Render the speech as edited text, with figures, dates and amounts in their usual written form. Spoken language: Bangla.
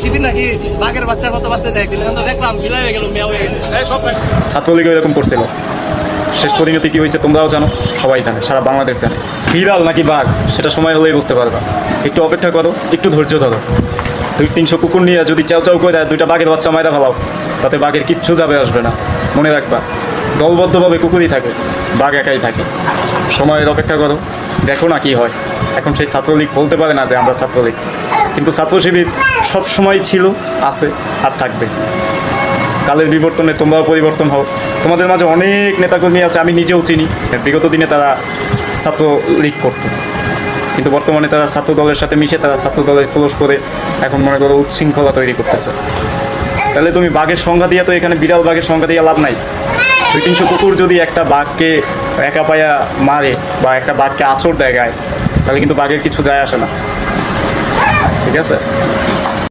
সেদিন নাকি বাঘের বাচ্চার মতো বাঁচতে চাইছিলেন, তো দেখলাম বিলাই হয়ে গেল, মেয়া হয়ে গেছে। ছাত্রলীগ এরকম করছিল, শেষ পরিণতি কি হয়েছে তোমরাও জানো, সবাই জানে, সারা বাংলাদেশ জানে। বিড়াল নাকি বাঘ সেটা সময় হলেই বুঝতে পারবা। একটু অপেক্ষা করো, একটু ধৈর্য ধরো। 200-300 কুকুর নিয়ে যদি চাও চাও করে দুইটা বাঘের বাচ্চা মায়েরা ফেলাও, তাতে বাঘের কিচ্ছু যাবে আসবে না। মনে রাখবা, দলবদ্ধভাবে কুকুরই থাকে, বাঘ একাই থাকে। সময়ের অপেক্ষা করো, দেখো না কি হয়। এখন সেই ছাত্রলীগ বলতে পারে না যে আমরা ছাত্রলীগ, কিন্তু ছাত্র শিবির সবসময় ছিল, আছে আর থাকবে। কালের বিবর্তনে তোমরাও পরিবর্তন হও। তোমাদের মাঝে অনেক নেতাকর্মী আছে, আমি নিজেও চিনি, বিগত দিনে তারা ছাত্রলীগ করতো, কিন্তু বর্তমানে তারা ছাত্র দলের সাথে মিশে তারা ছাত্র দলের খোলস করে এখন মনে করো উচ্ছৃঙ্খলা তৈরি করতেছে। তাহলে তুমি বাঘের সংখ্যা দিয়ে তো এখানে বিড়াল বাঘের সংখ্যা দিয়ে লাভ নাই। 200-300 কুকুর যদি একটা বাঘকে একা পায়া মারে বা একটা বাঘকে আঁচড় দেয় গায়ে, তাহলে কিন্তু বাঘের কিছু যায় আসে না। ঠিক আছে?